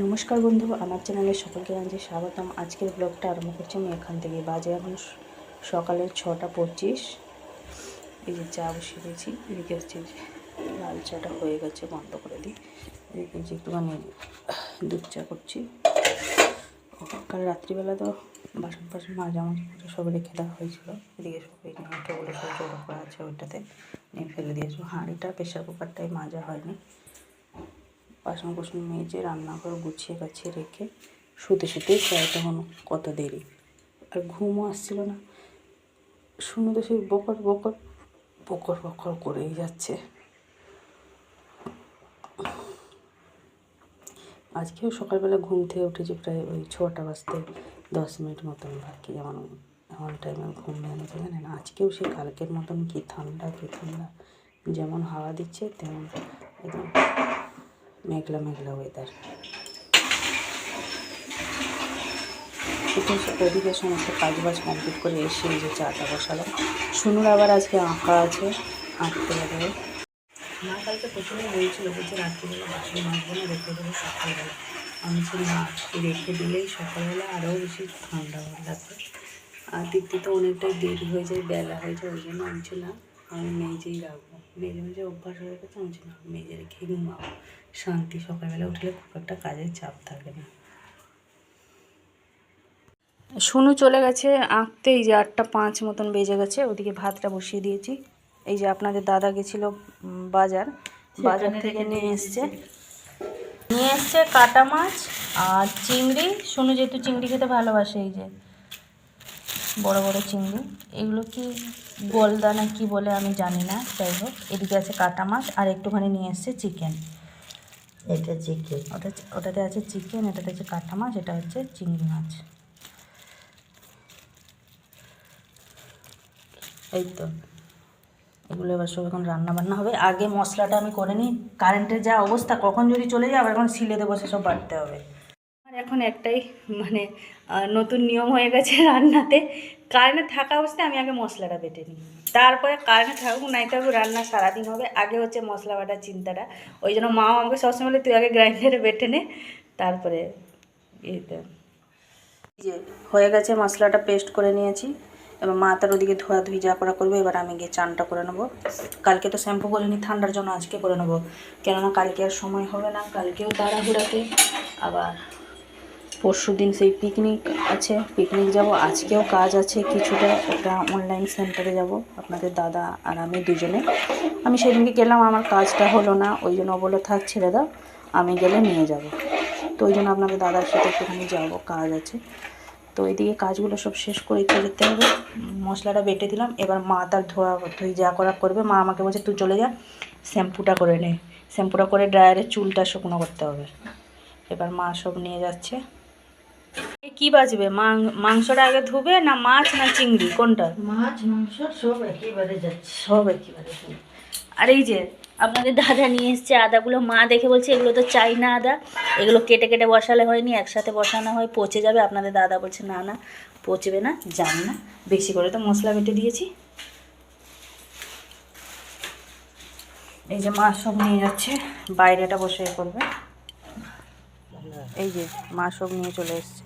নমস্কার বন্ধু, আমার চ্যানেলে সকলকে জানাচ্ছি স্বাগতম। আজকের ব্লগটা আরম্ভ করছি আমি এখান থেকে। বাজে এখন সকালে 6:25। এই যে চা বসিয়ে দিয়েছি, এদিকে হচ্ছে যে লাল চাটা হয়ে গেছে, বন্ধ করে দিই। এদিকে যে একটুখানি দুধ চা করছি। কাল রাত্রিবেলা তো বাসন মাঝামাঝি করে সব রেখে দেওয়া হয়েছিল। এদিকে সবাই ওগুলো সব জড়ো করা আছে, ওইটাতে নিয়ে ফেলে দিয়েছো। হাঁড়িটা প্রেশার কুকারটাই মাজা হয়নি। বাসন মেজে রান্নাঘর গুছিয়ে গাছিয়ে রেখে শুতেই প্রায় তখন কত দেরি, আর ঘুমও আসছিল না। শুনে তো সেই বকর বকর বকর বকর করেই যাচ্ছে। আজকেও সকালবেলা ঘুম থেকে উঠেছি প্রায় ওই 6টা বাজতে 10 মিনিট মতন বাকি। এমন টাইমে ঘুম ভেঙেছে জানেন। আজকেও সেই কালকের মতন কি ঠান্ডা যেমন হাওয়া দিচ্ছে তেমন একদম মেঘলা মেঘলা ওয়েদার। ওদিকে সমস্ত কাজবাজ কমপ্লিট করে এসে এই যে চাটা বসালাম। শুনুর আবার আজকে আঁকা আছে, আঁকতে হবে। মা কালকে প্রথমে বলছিল যে রাত্রিবেলা বাসন মাজবো না, রেখে দেবো সকালবেলা। আমি না, রেখে দিলেই সকালবেলা আরও বেশি ঠান্ডা হয়ে লাগবে, আর দিকটি তো অনেকটাই দেরি হয়ে যায়, বেলা হয়ে যায়। ওই জন্য আমি না, আমি মেজেই রাখবো। মেজে অভ্যাস হয়ে গেছে। আমি না, মেজে রেখে ঘুমাবো, শান্তি। সকালবেলা উঠলে খুব একটা কাজের চাপ থাকে না। শুনু চলে গেছে আঁকতে। এই যে 8:05 মতন বেজে গেছে। ওদিকে ভাতটা বসিয়ে দিয়েছি। এই যে আপনাদের দাদা গেছিলো বাজার থেকে নিয়ে এসছে কাটা মাছ আর চিংড়ি। শুনু যেহেতু চিংড়ি খেতে ভালোবাসে, এই যে বড় বড় চিংড়ি। এগুলো কি গলদা না কি বলে আমি জানি না, যাই হোক। এদিকে আছে কাটা মাছ আর একটুখানি নিয়ে এসছে চিকেন। এটা চিকেন, ওটাতে আছে চিকেন, এটাতে আছে কাটা মাছ, এটা হচ্ছে চিংড়ি মাছ। এই তো এগুলো এবার সব এখন রান্না হবে। আগে মশলাটা আমি করে নিই। কারেন্টের যা অবস্থা, কখন যদি চলে যায় আবার এখন সিলেতে বসে সব বাটতে হবে। আর এখন একটাই নতুন নিয়ম হয়ে গেছে রান্নাতে। কারেন্টে থাকা অবস্থায় আমি আগে মশলাটা বেটে নিই, তারপরে কারেন্টে থাকুক নাই থাকুক রান্না সারাদিন হবে। আগে হচ্ছে মশলা বাটার চিন্তাটা। ওই জন্য মাও আমাকে সবসময় বলে তুই আগে গ্রাইন্ডারে বেটে নে, তারপরে ইয়েতে। যে হয়ে গেছে, মশলাটা পেস্ট করে নিয়েছি। এবার মা তার ওদিকে ধোয়াধুয়ি যা করা করবে। এবার আমি গিয়ে চানটা করে নেবো। কালকে তো শ্যাম্পু করিনি ঠান্ডার জন্য, আজকে করে নেবো। কেননা কালকে আর সময় হবে না, কালকেও তাড়াহুড়াতে। আবার পরশুদিন সেই পিকনিক আছে, পিকনিক যাব। আজকেও কাজ আছে কিছুটা, একটা অনলাইন সেন্টারে যাব আপনাদের দাদা আর আমি দুজনে। আমি সেদিনকে গেলাম, আমার কাজটা হলো না। ওই জন্য বলে থাক ছেড়ে দাও, আমি গেলে নিয়ে যাব। তো ওই জন্য আপনাদের দাদার সাথে একটুখানি যাবো, কাজ আছে। তো এইদিকে কাজগুলো সব শেষ করে যেতে হবে। মশলাটা বেটে দিলাম। এবার মা তার ধুই যা করা করবে। মা আমাকে বলছে তুই চলে যা, শ্যাম্পুটা করে নে। শ্যাম্পুটা করে ড্রায়ারে চুলটা শুকনো করতে হবে। এবার মা সব নিয়ে যাচ্ছে। কি বাজবে? মাংসটা আগে ধুবে না মাছ না চিংড়ি, কোনটা? মাছ মাংস সব একেবারে যাচ্ছে, সব একেবারে। আর এই যে আপনাদের দাদা নিয়ে এসছে আদাগুলো। মা দেখে বলছে এগুলো তো চাই না আদা, এগুলো কেটে কেটে বসালে হয়নি, একসাথে বসানো হয় পচে যাবে। আপনাদের দাদা বলছে না না পচবে না, জানি না। বেশি করে তো মশলা বেটে দিয়েছি। এই যে মা সব নিয়ে যাচ্ছে, বাইরেটা বসে করবে। এই যে মা সব নিয়ে চলে এসছে।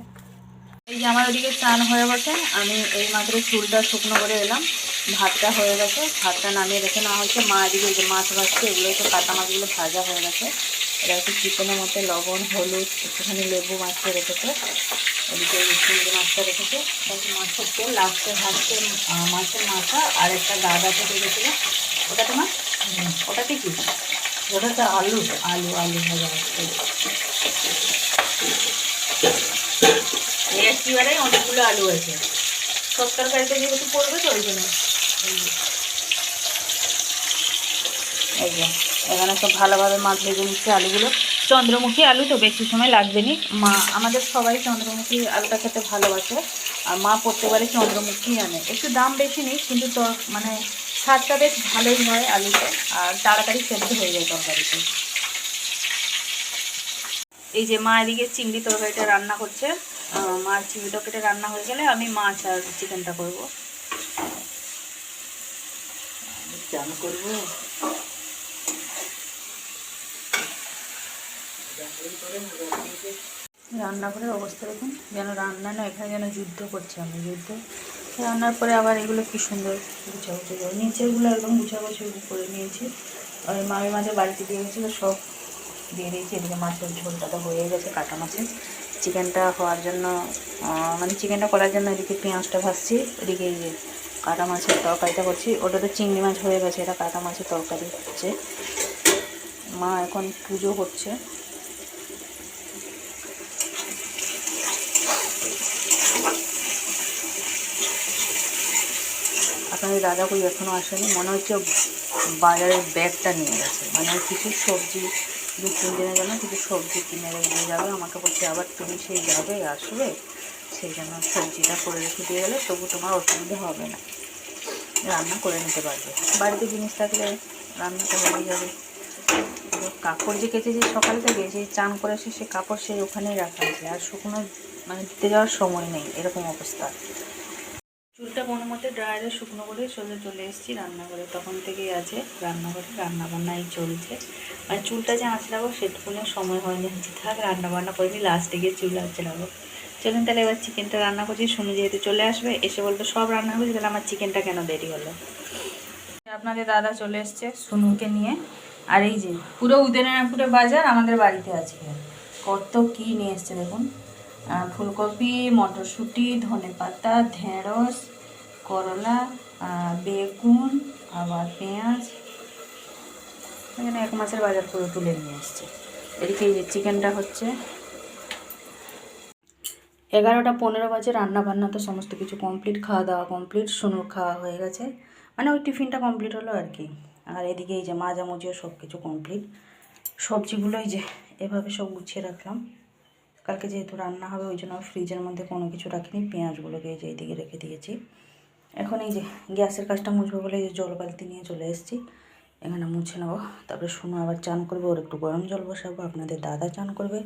এই যে আমার ওদিকে চান হয়ে গেছে, আমি এই মাত্র চুলটা শুকনো করে এলাম। ভাতটা হয়ে গেছে, ভাতটা নামিয়ে রেখে নেওয়া হয়েছে। মা এদিকে যে মাছ ভাজছে, এগুলো একটু কাটা মাছগুলো ভাজা হয়ে গেছে। এটা একটু চিকেনের মধ্যে লবণ হলুদ একটুখানি লেবু মাছটা রেখেছে। এদিকে চিংড়ি মাছটা রেখেছে। মাছের তেল লাস্টে ভাজছে, মাছের মাথা আর একটা গাদা থেকে রেখেছিল। ওটা তোমার? ওটাতে কি? ওটাতে আলু আলু ভাজা হচ্ছে। এবারে অনেকগুলো আলু আছে, সব তরকারিতে যেহেতু পড়বে তো ওই জন্য। এই যে এখানে সব ভালোভাবে মাছ ভেজে নিচ্ছে আলুগুলো। চন্দ্রমুখী আলু তো বেশি সময় লাগবে না। মা আমাদের সবাই চন্দ্রমুখী আলুটা খেতে ভালোবাসে, আর মা প্রত্যেকবারই চন্দ্রমুখী আনে। একটু দাম বেশি নেই, কিন্তু তো স্বাদটা বেশ ভালোই হয় আলুতে, আর তাড়াতাড়ি সেদ্ধ হয়ে যায় তরকারিতে। এই যে মা এদিকে চিংড়ি তরকারিটা রান্না করছে। মাছ চিংড়ি তরকারিটা রান্না হয়ে গেলে আমি মাছ আর চিকেনটা করবো। চান করবো। রান্নাঘরের অবস্থা দেখুন, যেন রান্না না, এখানে যেন যুদ্ধ করছি আমি, যুদ্ধ। রান্নার পরে আবার এগুলো কি সুন্দর গুছাগুছি করে, নিচেগুলো একদম গুছাগুছি করে নিয়েছি। আর মামি মাঝে বাড়িতে দিয়ে গেছিলো, সব দিয়ে দিয়েছি। এদিকে মাছের ঝোলটা তো হয়ে গেছে, কাটা মাছের। চিকেনটা হওয়ার জন্য মানে চিকেনটা করার জন্য এদিকে পেঁয়াজটা ভাজছি, এদিকে এই যে কাটা মাছের তরকারিটা করছি। ওটা তো চিংড়ি মাছ হয়ে গেছে, এটা কাটা মাছের তরকারি হচ্ছে। মা এখন পুজো হচ্ছে। আপনাদের দাদা কই এখনও আসেনি, মনে হচ্ছে বাজারের ব্যাগটা নিয়ে গেছে। মানে কিছু সবজি 2-3 দিনের জন্য কিছু সবজি কিনে রেখে যাবে। আমাকে বলছে আবার তুমি সেই যাবে আসবে, সেই জন্য সবজিটা করে রেখে দিয়ে গেলে তবু তোমার অসুবিধা হবে না, রান্না করে নিতে পারবে। বাড়িতে জিনিস থাকলে রান্নাটা হয়ে যাবে। কাপড় যে কেচেছি সকাল থেকে, সেই চান করে এসে সে কাপড় সেই ওখানেই রাখা আছে, আর শুকনো মানে দিতে যাওয়ার সময় নেই, এরকম অবস্থা। চুলটা কোনো মতে ড্রায়ারে শুকনো করে চলে এসেছি রান্নাঘরে, তখন থেকেই আছে রান্নাঘরে রান্নাবান্নাই চলছে। মানে চুলটা যে আঁচড়াবো সেটুকুনের সময় হয়নি, থাক রান্নাবান্না করিনি, লাস্টে গিয়ে চুল আঁচড়াবো। চলুন তাহলে এবার চিকেনটা রান্না করছি। শুনে যেহেতু চলে আসবে, এসে বলতো সব রান্না করছি, তাহলে আমার চিকেনটা কেন দেরি হলো। আপনাদের দাদা চলে এসছে সুনুকে নিয়ে। আর এই যে পুরো উদয়নারায়ণপুরে বাজার আমাদের বাড়িতে আছে, কত কি নিয়ে এসছে দেখুন। ফুলকপি, মটরশুঁটি, ধনেপাতা, ঢেঁড়স, করলা, বেগুন, আবার পেঁয়াজ। এখানে 1 মাসের বাজার পুরো তুলে নিয়ে এসছে। এদিকে এই যে চিকেনটা হচ্ছে। 11টা 15 বাজে, রান্না বান্না তো সমস্ত কিছু কমপ্লিট, খাওয়া দাওয়া কমপ্লিট, সুনুর খাওয়া হয়ে গেছে, মানে ওই টিফিনটা কমপ্লিট হলো আর কি। আর এদিকে এই যে মাজামুজিও সব কিছু কমপ্লিট। সবজিগুলো এই যে এভাবে সব গুছিয়ে রাখলাম, কালকে যেহেতু রান্না হবে ওই জন্য ফ্রিজের মধ্যে কোনো কিছু রাখিনি। পেঁয়াজগুলোকে এই যে এইদিকে রেখে দিয়েছি। এখন এই যে গ্যাসের কাজটা মুছবো বলে এই যে জল বালতি নিয়ে চলে এসেছি, এখানে মুছে নেবো। তারপরে শুনো আবার চান করবে, ওর একটু গরম জল বসাবো, আপনাদের দাদা চান করবে।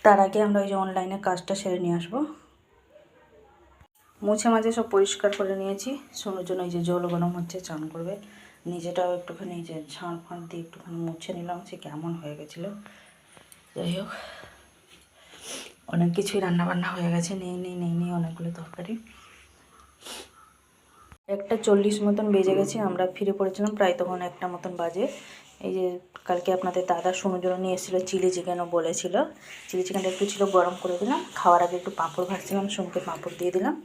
তার আগে আমরা ওই যে অনলাইনে কাজটা সেরে নিয়ে আসবো। মুছে মাঝে সব পরিষ্কার করে নিয়েছি। শুনোর জন্য এই যে জল গরম হচ্ছে, চান করবে। নিজেটাও একটুখানি এই যে ঝাঁট ফাঁট দিয়ে একটুখানি মুছে নিলাম, সে কেমন হয়ে গেছিলো। যাই হোক, অনেক কিছুই রান্নাবান্না হয়ে গেছে, নেই অনেকগুলো তরকারি। 1:40 মতন বেজে গেছে, আমরা ফিরে পড়েছিলাম প্রায় তখন 1টা মতন বাজে। এই যে কালকে আপনাদের দাদা সোনুর জন্য নিয়ে এসেছিলো চিলি চিকেনও বলেছিল, চিলি চিকেনটা একটু ছিল গরম করে দিলাম। খাওয়ার আগে একটু পাঁপড় ভাজছিলাম, সোনুকে পাঁপড় দিয়ে দিলাম।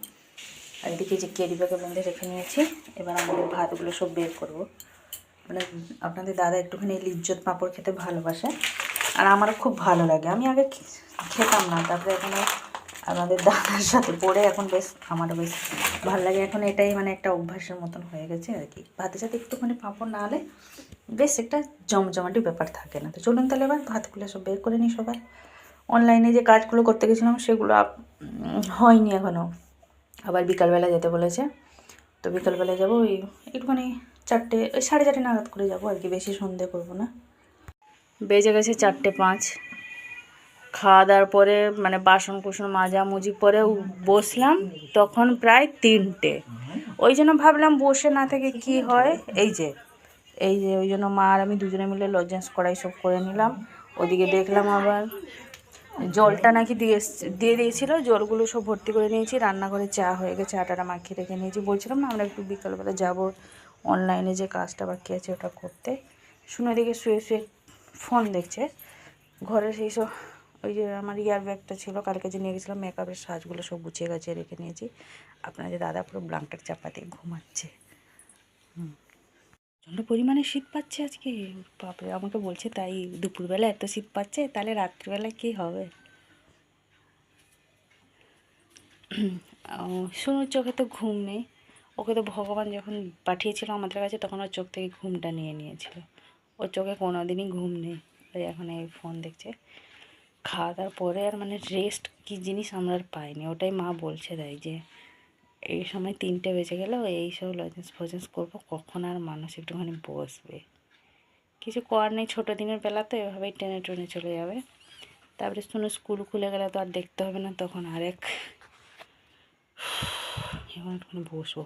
আর এদিকে যে ক্যারি ব্যাগে বেঁধে রেখে নিয়েছি। এবার আমাদের ভাতগুলো সব বের করবো। মানে আপনাদের দাদা একটুখানি লিজ্জত পাঁপড় খেতে ভালোবাসে, আর আমারও খুব ভালো লাগে। আমি আগে খেতাম না, তারপরে এখন আমাদের দাদার সাথে পড়ে এখন বেশ আমারও বেশ ভালো লাগে। এখন এটাই মানে একটা অভ্যাসের মতন হয়ে গেছে আর কি। ভাতের সাথে একটুখানি পাঁপড় না হলে বেশ একটা জমজমাটি ব্যাপার থাকে না। তো চলুন তাহলে এবার ভাতগুলো সব বের করে নিই সবাই। অনলাইনে যে কাজগুলো করতে গেছিলাম সেগুলো হয়নি এখনও, আবার বিকালবেলা যেতে বলেছে। তো বিকালবেলায় যাবো, ওই একটুখানি 4টে, ওই 4:30 নাগাদ করে যাবো আর কি, বেশি সন্ধে করবো না। বেজে গেছে 4:05। খাওয়া দাওয়ার পরে মানে বাসন কুসন মাজামুজি পরে বসলাম, তখন প্রায় 3টে। ওই জন্য ভাবলাম বসে না থেকে কি হয়, এই যে ওই জন্য মা আর আমি দুজনে মিলে লজেন্স কড়াই সব করে নিলাম। ওদিকে দেখলাম আবার জলটা নাকি দিয়ে দিয়েছিল, জলগুলো সব ভর্তি করে নিয়েছি। রান্নাঘরে চা হয়ে গেছে, আটাটা মাখিয়ে রেখে নিয়েছি। বলছিলাম না আমরা একটু বিকালবেলা যাব অনলাইনে যে কাজটা বাকি আছে ওটা করতে। শুনে দিকে শুয়ে শুয়ে ফোন দেখছে। ঘরে সেই সব ওই যে আমার ইয়ার ব্যাগটা ছিল কালকে যে নিয়ে গেছিলাম, মেকআপের সাজগুলো সব গুছিয়ে গাছিয়ে রেখে নিয়েছি। আপনাদের দাদা পুরো ব্ল্যাঙ্কেট চাপাতে ঘুমাচ্ছে। প্রচণ্ড পরিমাণে শীত পাচ্ছে আজকে, বাপরে। আমাকে বলছে তাই দুপুরবেলা এত শীত পাচ্ছে, তাহলে রাত্রিবেলা কী হবে। শুনুর চোখে তো ঘুম নেই, ওকে তো ভগবান যখন পাঠিয়েছিল আমাদের কাছে তখন ওর চোখ থেকে ঘুমটা নিয়ে নিয়েছিল। ওর চোখে কোনো দিনই ঘুম নেই, ওই এখন এই ফোন দেখছে। খাওয়া দাওয়ার পরে আর মানে রেস্ট কী জিনিস আমরা আর পাইনি, ওটাই মা বলছে তাই যে এই সময় 3টে বেজে গেলেও এইসব লজেন্স ফজেন্স করবো, কখন আর মানুষ একটুখানি বসবে। কিছু করার নেই, ছোটো দিনের বেলা তো এভাবেই টেনে টেনে চলে যাবে। তারপরে শুনে স্কুল খুলে গেলে তো আর দেখতে হবে না, তখন আরেক। এখন একটুখানি বসবো।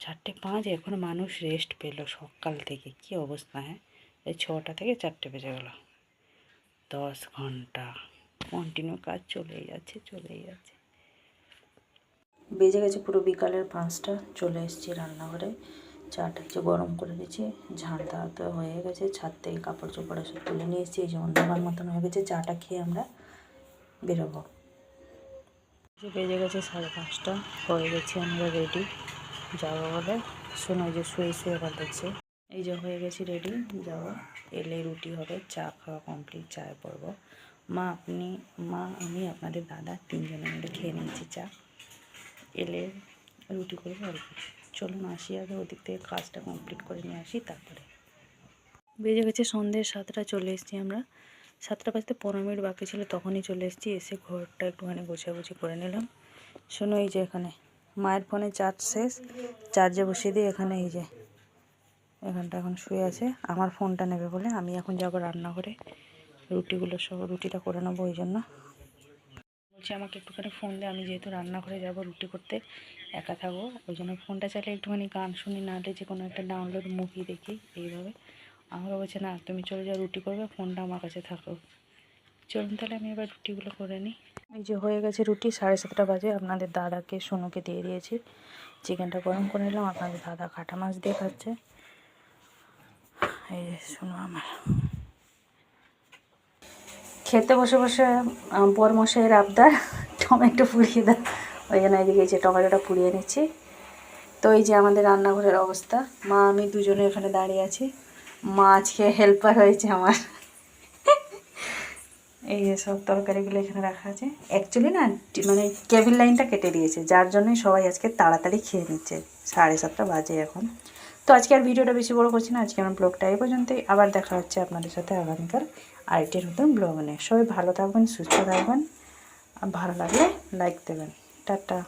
4:05 এখন মানুষ রেস্ট পেলো সকাল থেকে, কি অবস্থা। হ্যাঁ, এই 6টা থেকে 4টে বেজে গেল। 10 ঘন্টা কন্টিনিউ কাজ চলেই যাচ্ছে। বেজে গেছে পুরো বিকালের 5টা। চলে এসেছি রান্নাঘরে, চাটা হচ্ছে গরম করে দিচ্ছি। ঝাঁট দেওয়া তো হয়ে গেছে, ছাদ থেকে কাপড় চোপড় সব তুলে নিয়ে এসেছি। এই যে অন্ধকার মতন হয়ে গেছে, চাটা খেয়ে আমরা বেরোবো। বেজে গেছে 5:30, হয়ে গেছি আমরা রেডি যাবো বলে। শোনো যে শুয়ে এবার দেখছি, এই যে হয়ে গেছি রেডি যাবো। এলে রুটি হবে, চা খাওয়া কমপ্লিট, চায় পড়বো। মা আমি আপনাদের দাদা 3 জনে মিলে খেয়ে নিয়েছি চা। এলে রুটি করবো আর কি। চলুন আসি, আগে ওদিক থেকে কাজটা কমপ্লিট করে নিয়ে আসি, তারপরে। বেজে গেছে সন্ধ্যে 7টা, চলে এসেছি আমরা। 7টা বাজতে 15 মিনিট বাকি ছিল, তখনই চলে এসেছি। এসে ঘরটা একটুখানি গোছাগুছি করে নিলাম। শোনো, এই যে এখানে মায়ের ফোনে চার্জ শেষ, চার্জে বসিয়ে দিয়ে এখানে এই যে এখানটা এখন শুয়ে আছে। আমার ফোনটা নেবে বলে আমি এখন যাবো রান্নাঘরে, রুটিটা করে নেবো। ওই জন্য বলছি আমাকে একটুখানি ফোন দে, আমি যেহেতু রান্নাঘরে যাব রুটি করতে, একা থাকবো, ওই জন্য ফোনটা চাইলে একটুখানি গান শুনি, নাহলে যে কোনো একটা ডাউনলোড মুভি দেখি এইভাবে। আমরা বলছে না, তুমি চলে যাও, রুটি করবে, ফোনটা আমার কাছে থাকো। চলুন তাহলে আমি এবার রুটিগুলো করে নিই। এই যে হয়ে গেছে রুটি, 7:30 বাজে। আপনাদের দাদাকে সোনুকে দিয়ে দিয়েছি। চিকেনটা গরম করে নিলাম, আপনাদের দাদা কাটা মাছ দিয়ে খাচ্ছে। এই যে শোনো, আমার খেতে বসে বসে বরমশাইয়ের আবদার টমেটো পুড়িয়ে দাও, ওই জন্য এদিকে এই যে টমেটোটা পুড়িয়ে নিচ্ছি। তো এই যে আমাদের রান্নাঘরের অবস্থা, মা আমি দুজনে এখানে দাঁড়িয়ে আছি। মা আজকে হেল্পার হয়েছে আমার। এই যে সব তরকারিগুলো এখানে রাখা আছে। অ্যাকচুয়ালি না, মানে কেবিল লাইনটা কেটে দিয়েছে, যার জন্যই সবাই আজকে তাড়াতাড়ি খেয়ে নিচ্ছে। 7:30 বাজে এখন। তো আজকে আর ভিডিওটা বেশি বড় করছি না, আজকে আমার ব্লগটা এই পর্যন্তই। আবার দেখা হচ্ছে আপনাদের সাথে আগামীকাল আরেকটির নতুন ব্লগ নিয়ে। সবাই ভালো থাকবেন, সুস্থ থাকবেন, আর ভালো লাগলে লাইক দেবেন। টাটা।